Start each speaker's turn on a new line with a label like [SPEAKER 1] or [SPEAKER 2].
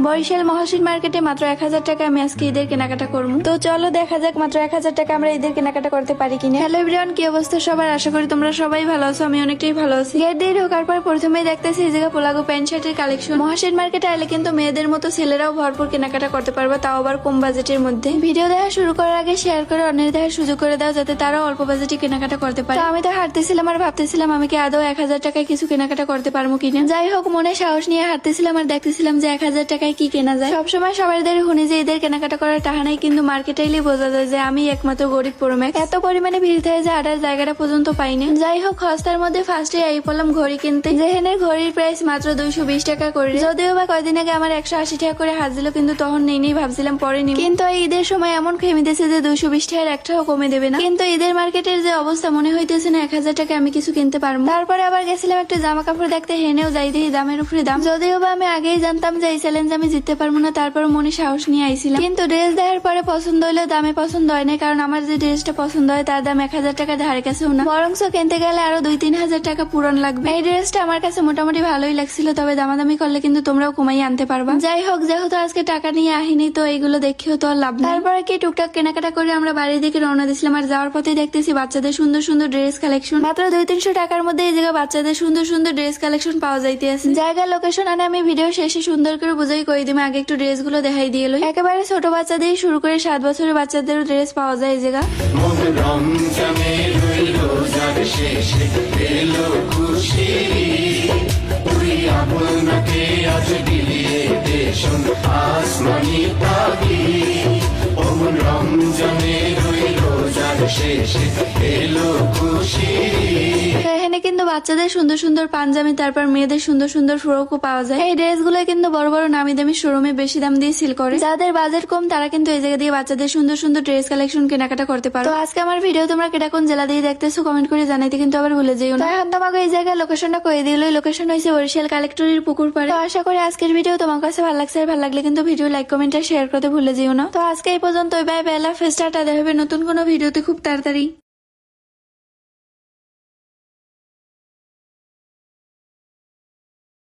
[SPEAKER 1] বরিশাল মহাসিন মার্কেটে মাত্র 1000 টাকা আমি আজকে ঈদের কেনাকাটা করবো। তো চলো দেখা যাক মাত্র 1000 টাকা আমরা ঈদের কেনাকাটা করতে পারি কিনা। হ্যালো এভরিওয়ান, কি অবস্থা সবার? আশা করি তোমরা সবাই ভালো আছো, আমি অনেকটাই ভালো আছি। গেট দিয়ে ঢোকার পর প্রথমেই দেখতেছি এই জায়গা পোলাগো প্যান্ট শার্টের কালেকশন। মহাসিন মার্কেটে আইলে কিন্তু মেয়েদের মতো ছেলেরাও ভরপুর কেনাকাটা করতে পারবে, তাও আবার কম বাজেটের মধ্যে। ভিডিও দেখা শুরু করার আগে শেয়ার করে অন্যের দেখার সুযোগ করে দাও, যাতে তারাও অল্প বাজেটে কেনাকাটা করতে পারে। তো আমি তো হাঁটতেছিলাম আর ভাবতেছিলাম আমি কি আদৌ 1000 টাকায় কিছু কেনাকাটা করতে পারবো কিনা। যাই হোক, মনে সাহস নিয়ে হাঁটতেছিলাম আর দেখতেছিলাম যে 1000 টাকায় কি কেনা যায়। সবসময় সবাইদের শুনি যে ঈদের কেনাকাটা করার টাকা নাই, কিন্তু মার্কেটে এলেই বোঝা যায় যে আমি একমাত্র গরিব প্রোম্যাক। এত পরিমাণে ভিড় থাকে যে হাঁটার জায়গাটা পর্যন্ত পাইনি। যাই হোক, সস্তার মধ্যে ফার্স্টে আই পড়লাম ঘড়ি কিনতে, যেখানে ঘড়ির প্রাইস মাত্র 220 টাকা করে। যদিও বা কয়দিন আগে আমার 180 টাকা করে হাত দিল, কিন্তু তখন নেই ভাবছিলাম পরে নিব। কিন্তু এই ঈদের সময় এমন খেয়ে দিয়েছে যে 220 টাকার একটাও কমে দেবে না। কিন্তু ঈদের মার্কেটের যে অবস্থা, মনে হইতেছে না 1000 টাকা আমি কিছু কিনতে পারবো। তারপরে আবার গেছিলাম একটা জামা কাপড় দেখতে, হেনেও যাই দেখি দামের উপরে দাম। যদিও বা আমি আগেই জানতাম যে এই চ্যালেঞ্জ আমি জিততে পারবো না, তারপর মনে সাহস নিয়ে আইছিলাম। কিন্তু ড্রেস দেখার পরে পছন্দ হইলেও দামে পছন্দ হয় না, কারণ আমার যে ড্রেসটা পছন্দ হয় তার দাম 1000 টাকা ধারে কাছেও না, বরংস কিনতে গেলে আরো 2-3 হাজার টাকা পূরণ লাগবে। এই ড্রেসটা আমার কাছে মোটামুটি ভালোই লাগছিল, তবে দামাদামি করলে কিন্তু তোমরাও কমাই আনতে পারবা। যাই হোক, যেহেতু আজকে টাকা নিয়ে আহিনি, তো এইগুলো দেখেও তো আর লাভ নেই। তারপরে কি টুকটাক কেনাকাটা করে আমরা বাড়ির দিকে রওনা দিয়েছিলাম। আর যাওয়ার পথে দেখতেছি বাচ্চাদের সুন্দর সুন্দর ড্রেস কালেকশন। মাত্র 200-300 টাকার মধ্যে এই জায়গায় বাচ্চাদের সুন্দর সুন্দর ড্রেস কালেকশন পাওয়া যাইতে আছে। জায়গার লোকেশন আনে আমি ভিডিও শেষে সুন্দর করে বুঝাই কই দিই, আগে একটু ড্রেস গুলো দেখাই দিয়ে এলো। একেবারে ছোট বাচ্চা দিয়ে শুরু করে 7 বছরের বাচ্চাদেরও ড্রেস পাওয়া যায় এই জায়গা। এখানে কিন্তু বাচ্চাদের সুন্দর সুন্দর পাঞ্জাবি, তারপর মেয়েদের সুন্দর সুন্দর ফ্রকও পাওয়া যায়। এই ড্রেস গুলো কিন্তু বড় বড় নামি দামি শোরুমে বেশি দাম দিয়ে সেল করে। যাদের বাজেট কম তারা কিন্তু এই জায়গা দিয়ে বাচ্চাদের সুন্দর সুন্দর ড্রেস কালেকশন কেনাকাটা করতে পারো। তো আজকে আমার ভিডিও তোমরা কেটা কোন জেলা দিয়ে দেখতেছো কমেন্ট করে জানাইতে কিন্তু আবার ভুলে যেও না। এখন তোমাকে এই জায়গায় লোকেশনটা কয়ে দিল। লোকেশন হয়েছে বরিশাল কালেক্টরের পুকুর পাড়ে। তো আশা করি আজকের ভিডিও তোমার কাছে ভালো লাগছে। আর ভালো লাগলে কিন্তু ভিডিও লাইক কমেন্ট আর শেয়ার করতে ভুলে যেও না। তো আজকে এই পর্যন্ত, বাই বাই, আল্লাহ হাফেজ, টাটা। দেখা হবে নতুন কোনো ভিডিওতে খুব তাড়াতাড়ি।